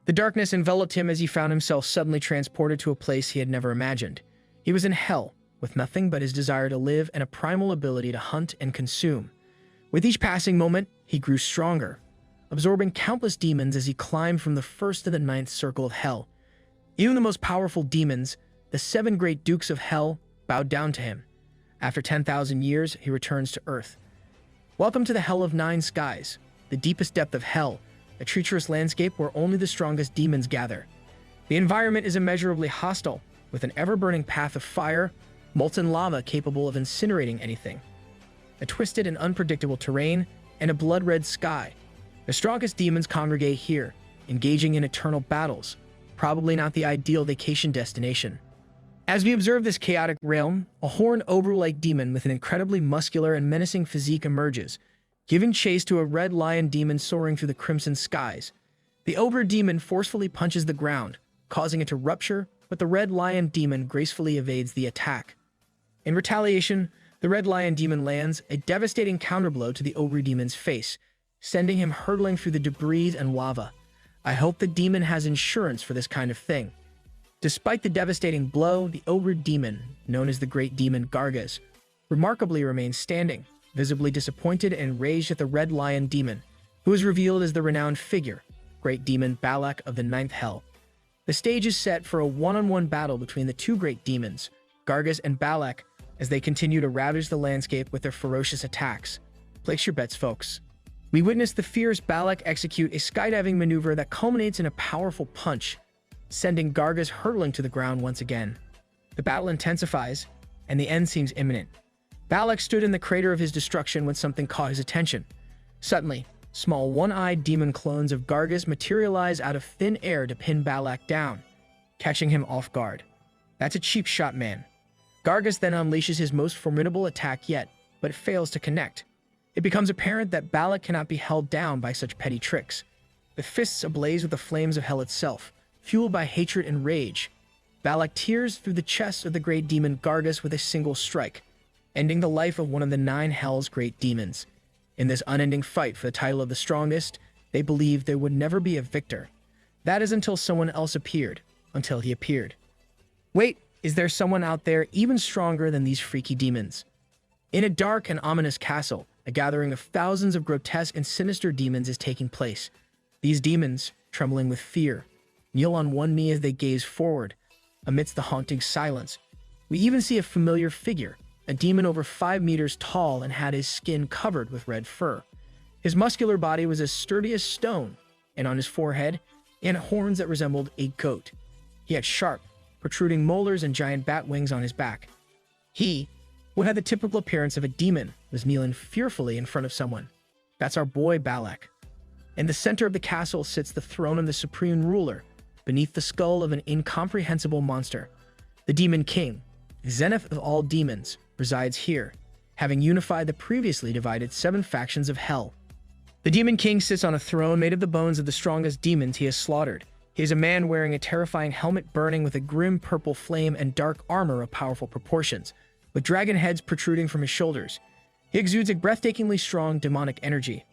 The darkness enveloped him as he found himself suddenly transported to a place he had never imagined. He was in hell, with nothing but his desire to live and a primal ability to hunt and consume. With each passing moment, he grew stronger, absorbing countless demons as he climbed from the first to the ninth circle of hell. Even the most powerful demons, the 7 great dukes of hell, bowed down to him. After 10,000 years, he returns to Earth. Welcome to the Hell of 9 Skies, the deepest depth of hell, a treacherous landscape where only the strongest demons gather. The environment is immeasurably hostile, with an ever-burning path of fire, molten lava capable of incinerating anything, a twisted and unpredictable terrain, and a blood-red sky. The strongest demons congregate here, engaging in eternal battles, probably not the ideal vacation destination. As we observe this chaotic realm, a horned ogre-like demon with an incredibly muscular and menacing physique emerges, giving chase to a red lion demon soaring through the crimson skies. The ogre demon forcefully punches the ground, causing it to rupture, but the red lion demon gracefully evades the attack. In retaliation, the red lion demon lands a devastating counterblow to the ogre demon's face, sending him hurtling through the debris and lava. I hope the demon has insurance for this kind of thing. Despite the devastating blow, the ogre demon, known as the Great Demon Gargas, remarkably remains standing, visibly disappointed and enraged at the red lion demon, who is revealed as the renowned figure, Great Demon Balak of the Ninth Hell. The stage is set for a one-on-one battle between the 2 great demons, Gargas and Balak, as they continue to ravage the landscape with their ferocious attacks. Place your bets, folks. We witness the fierce Balak execute a skydiving maneuver that culminates in a powerful punch, sending Gargas hurtling to the ground once again. The battle intensifies, and the end seems imminent. Balak stood in the crater of his destruction when something caught his attention. Suddenly, small one-eyed demon clones of Gargas materialize out of thin air to pin Balak down, catching him off guard. That's a cheap shot, man. Gargas then unleashes his most formidable attack yet, but it fails to connect. It becomes apparent that Balak cannot be held down by such petty tricks. With fists ablaze with the flames of hell itself, fueled by hatred and rage, Balak tears through the chest of the great demon Gargas with a single strike, ending the life of one of the 9 Hell's great demons. In this unending fight for the title of the strongest, they believed there would never be a victor. That is until someone else appeared, until he appeared. Wait, is there someone out there even stronger than these freaky demons? In a dark and ominous castle, a gathering of thousands of grotesque and sinister demons is taking place. These demons, trembling with fear, kneel on one knee as they gaze forward. Amidst the haunting silence, we even see a familiar figure, a demon over 5 meters tall and had his skin covered with red fur. His muscular body was as sturdy as stone, and on his forehead, he had horns that resembled a goat. He had sharp, protruding molars and giant bat wings on his back. He, who had the typical appearance of a demon, was kneeling fearfully in front of someone. That's our boy Balak. In the center of the castle sits the throne of the supreme ruler, beneath the skull of an incomprehensible monster. The Demon King, zenith of all demons, resides here, having unified the previously divided 7 factions of hell. The Demon King sits on a throne made of the bones of the strongest demons he has slaughtered. He is a man wearing a terrifying helmet burning with a grim purple flame and dark armor of powerful proportions, with dragon heads protruding from his shoulders. He exudes a breathtakingly strong demonic energy.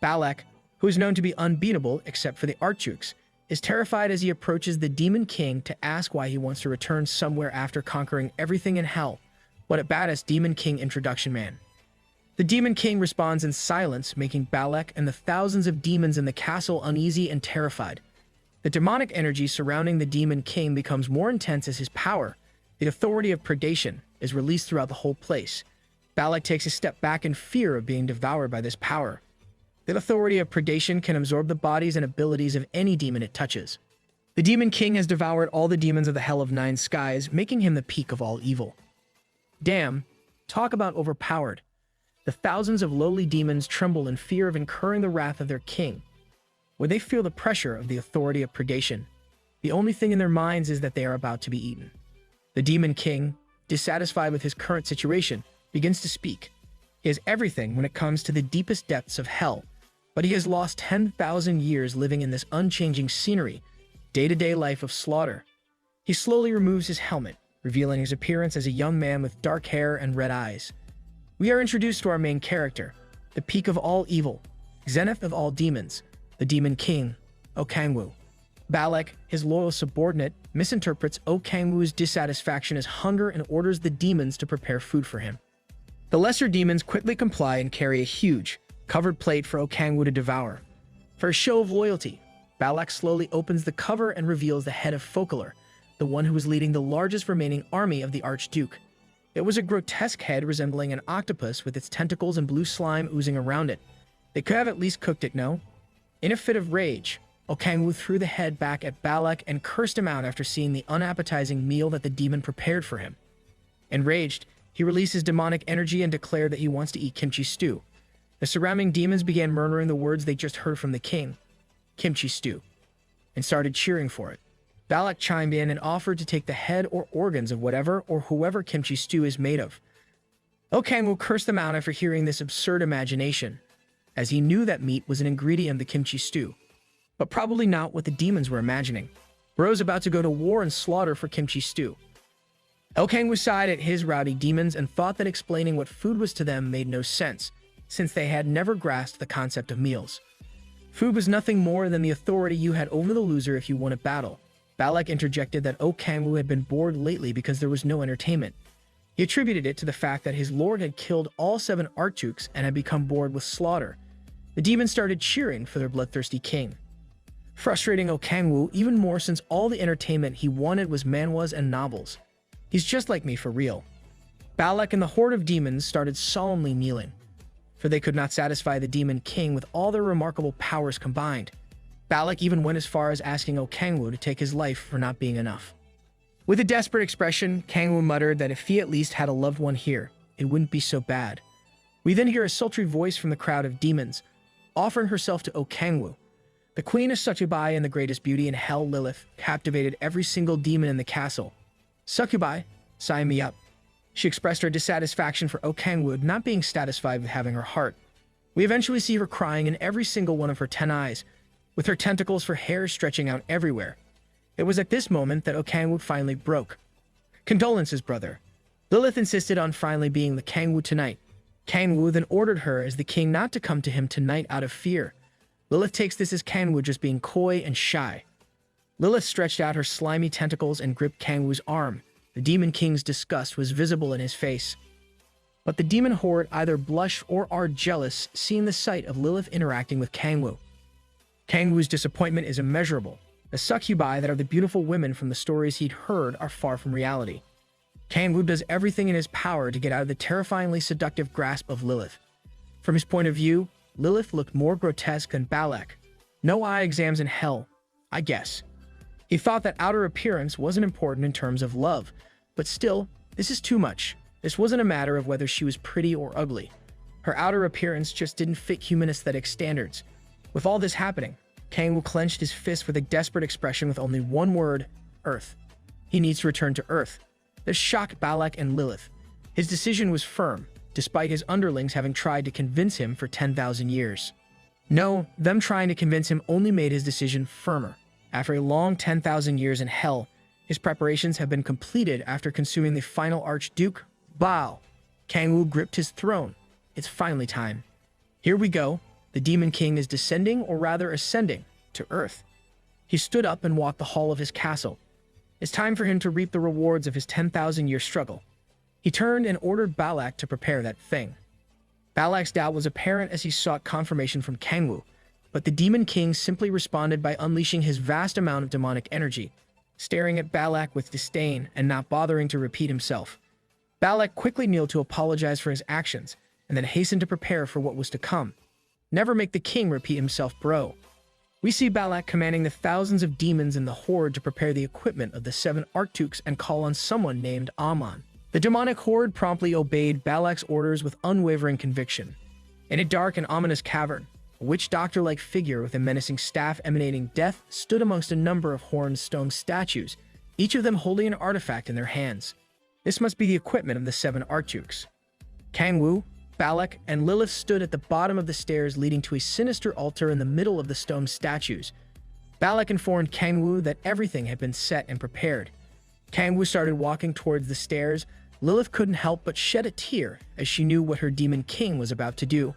Balak, who is known to be unbeatable except for the Archdukes, is terrified as he approaches the Demon King to ask why he wants to return somewhere after conquering everything in hell. What a badass Demon King introduction, man. The Demon King responds in silence, making Balak and the thousands of demons in the castle uneasy and terrified. The demonic energy surrounding the Demon King becomes more intense as his power, the authority of predation, is released throughout the whole place. Balak takes a step back in fear of being devoured by this power. The authority of predation can absorb the bodies and abilities of any demon it touches. The Demon King has devoured all the demons of the Hell of 9 Skies, making him the peak of all evil. Damn, talk about overpowered. The thousands of lowly demons tremble in fear of incurring the wrath of their king. When they feel the pressure of the authority of predation, the only thing in their minds is that they are about to be eaten. The Demon King, dissatisfied with his current situation, begins to speak. He has everything when it comes to the deepest depths of hell, but he has lost 10,000 years living in this unchanging scenery, day-to-day life of slaughter. He slowly removes his helmet, revealing his appearance as a young man with dark hair and red eyes. We are introduced to our main character, the peak of all evil, zenith of all demons, the Demon King, Okangwu. Balak, his loyal subordinate, misinterprets Kangwoo's dissatisfaction as hunger and orders the demons to prepare food for him. The lesser demons quickly comply and carry a huge, covered plate for Kangwoo to devour. For a show of loyalty, Balak slowly opens the cover and reveals the head of Focolor, the one who was leading the largest remaining army of the Archduke. It was a grotesque head resembling an octopus with its tentacles and blue slime oozing around it. They could have at least cooked it, no? In a fit of rage, Kangwoo threw the head back at Balak and cursed him out after seeing the unappetizing meal that the demon prepared for him. Enraged, he released his demonic energy and declared that he wants to eat kimchi stew. The surrounding demons began murmuring the words they just heard from the king, kimchi stew, and started cheering for it. Balak chimed in and offered to take the head or organs of whatever or whoever kimchi stew is made of. Kangwoo cursed them out after hearing this absurd imagination, as he knew that meat was an ingredient of the kimchi stew, but probably not what the demons were imagining. Bro's about to go to war and slaughter for kimchi stew. Kangwoo sighed at his rowdy demons and thought that explaining what food was to them made no sense, since they had never grasped the concept of meals. Food was nothing more than the authority you had over the loser if you won a battle. Balak interjected that Kangwoo had been bored lately because there was no entertainment. He attributed it to the fact that his lord had killed all 7 Archdukes and had become bored with slaughter. The demons started cheering for their bloodthirsty king, frustrating Kangwoo even more since all the entertainment he wanted was manhwas and novels. He's just like me for real. Balak and the horde of demons started solemnly kneeling, for they could not satisfy the demon king with all their remarkable powers combined. Balak even went as far as asking Kangwoo to take his life for not being enough. With a desperate expression, Kangwoo muttered that if he at least had a loved one here, it wouldn't be so bad. We then hear a sultry voice from the crowd of demons, offering herself to Kangwoo. The queen of Succubi and the greatest beauty in hell, Lilith, captivated every single demon in the castle. Succubi, sign me up. She expressed her dissatisfaction for Kangwoo not being satisfied with having her heart. We eventually see her crying in every single one of her 10 eyes, with her tentacles for hair stretching out everywhere. It was at this moment that Kangwoo finally broke. Condolences, brother. Lilith insisted on finally being the Kangwoo tonight. Kangwoo then ordered her as the king not to come to him tonight out of fear. Lilith takes this as Kangwoo just being coy and shy. Lilith stretched out her slimy tentacles and gripped Kangwoo's arm. The demon king's disgust was visible in his face. But the demon horde either blush or are jealous seeing the sight of Lilith interacting with Kangwoo. Kangwoo's disappointment is immeasurable. The succubi that are the beautiful women from the stories he'd heard are far from reality. Kangwoo does everything in his power to get out of the terrifyingly seductive grasp of Lilith. From his point of view, Lilith looked more grotesque than Balak. No eye exams in hell, I guess. He thought that outer appearance wasn't important in terms of love, but still, this is too much. This wasn't a matter of whether she was pretty or ugly. Her outer appearance just didn't fit human aesthetic standards. With all this happening, Kangwoo clenched his fist with a desperate expression with only one word: Earth. He needs to return to Earth. This shocked Balak and Lilith. His decision was firm, despite his underlings having tried to convince him for 10,000 years. No, them trying to convince him only made his decision firmer. After a long 10,000 years in hell, his preparations have been completed after consuming the final Archduke, Bao. Kangwoo gripped his throne. It's finally time. Here we go. The Demon King is descending, or rather ascending, to Earth. He stood up and walked the hall of his castle. It's time for him to reap the rewards of his 10,000-year struggle. He turned and ordered Balak to prepare that thing. Balak's doubt was apparent as he sought confirmation from Kangwoo, but the Demon King simply responded by unleashing his vast amount of demonic energy, staring at Balak with disdain and not bothering to repeat himself. Balak quickly kneeled to apologize for his actions, and then hastened to prepare for what was to come. Never make the king repeat himself, bro. We see Balak commanding the thousands of demons in the horde to prepare the equipment of the 7 Archdukes and call on someone named Amon. The demonic horde promptly obeyed Balak's orders with unwavering conviction. In a dark and ominous cavern, a witch doctor-like figure with a menacing staff emanating death stood amongst a number of horned stone statues, each of them holding an artifact in their hands. This must be the equipment of the 7 Archdukes. Kangwoo, Balak, and Lilith stood at the bottom of the stairs leading to a sinister altar in the middle of the stone statues. Balak informed Kangwoo that everything had been set and prepared. Kangwoo started walking towards the stairs. Lilith couldn't help but shed a tear as she knew what her Demon King was about to do.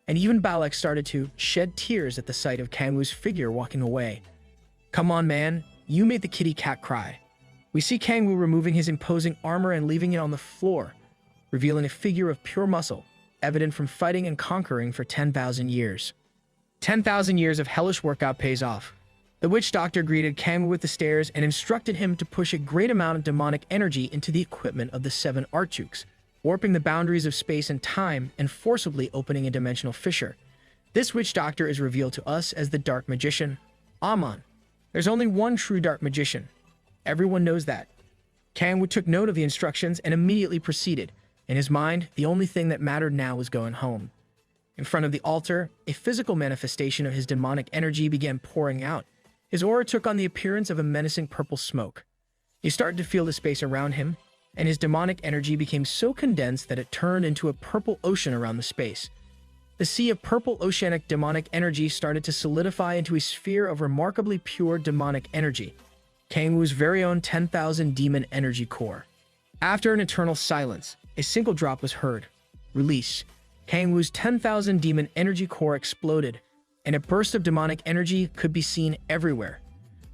And even Balak started to shed tears at the sight of Kangwoo's figure walking away. Come on, man. You made the kitty cat cry. We see Kangwoo removing his imposing armor and leaving it on the floor, revealing a figure of pure muscle, evident from fighting and conquering for 10,000 years. 10,000 years of hellish workout pays off. The witch doctor greeted Kangwoo with the stares and instructed him to push a great amount of demonic energy into the equipment of the 7 archduches, warping the boundaries of space and time and forcibly opening a dimensional fissure. This witch doctor is revealed to us as the dark magician, Amon. There's only one true dark magician. Everyone knows that. Kangwoo took note of the instructions and immediately proceeded. In his mind, the only thing that mattered now was going home. In front of the altar, a physical manifestation of his demonic energy began pouring out. His aura took on the appearance of a menacing purple smoke. He started to feel the space around him, and his demonic energy became so condensed that it turned into a purple ocean around the space. The sea of purple oceanic demonic energy started to solidify into a sphere of remarkably pure demonic energy, Kangwoo's very own 10,000 demon energy core. After an eternal silence, a single drop was heard. Release. Kangwoo's 10,000 demon energy core exploded, and a burst of demonic energy could be seen everywhere.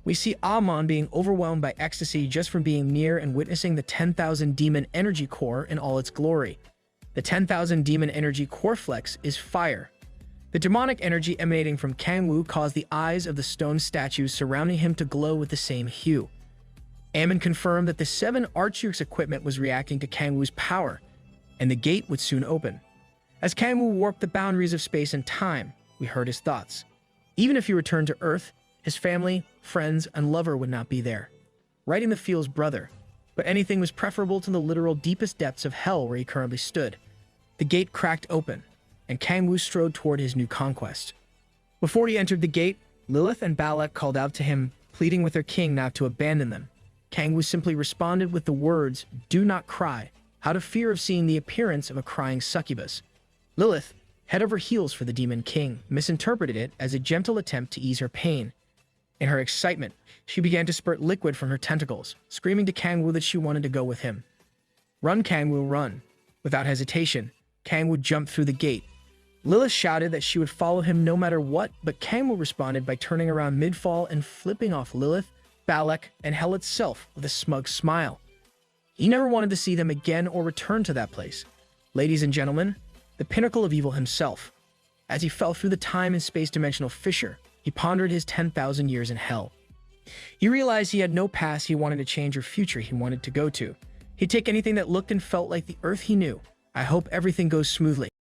We see Amon being overwhelmed by ecstasy just from being near and witnessing the 10,000 demon energy core in all its glory. The 10,000 demon energy core flex is fire. The demonic energy emanating from Kangwoo caused the eyes of the stone statues surrounding him to glow with the same hue. Amon confirmed that the 7 archduches' equipment was reacting to Kangwoo's power, and the gate would soon open. As Kangwoo warped the boundaries of space and time, we heard his thoughts. Even if he returned to Earth, his family, friends, and lover would not be there. Right in the field's brother. But anything was preferable to the literal deepest depths of hell where he currently stood. The gate cracked open, and Kangwoo strode toward his new conquest. Before he entered the gate, Lilith and Balak called out to him, pleading with their king not to abandon them. Kangwoo simply responded with the words, "Do not cry," out of fear of seeing the appearance of a crying succubus. Lilith, head over heels for the demon king, misinterpreted it as a gentle attempt to ease her pain. In her excitement, she began to spurt liquid from her tentacles, screaming to Kangwoo that she wanted to go with him. "Run, Kangwoo, run." Without hesitation, Kangwoo jumped through the gate. Lilith shouted that she would follow him no matter what, but Kangwoo responded by turning around mid-fall and flipping off Lilith, Balak, and hell itself with a smug smile. He never wanted to see them again or return to that place. Ladies and gentlemen, the pinnacle of evil himself. As he fell through the time and space dimensional fissure, he pondered his 10,000 years in hell. He realized he had no past he wanted to change or future he wanted to go to. He'd take anything that looked and felt like the Earth he knew. I hope everything goes smoothly.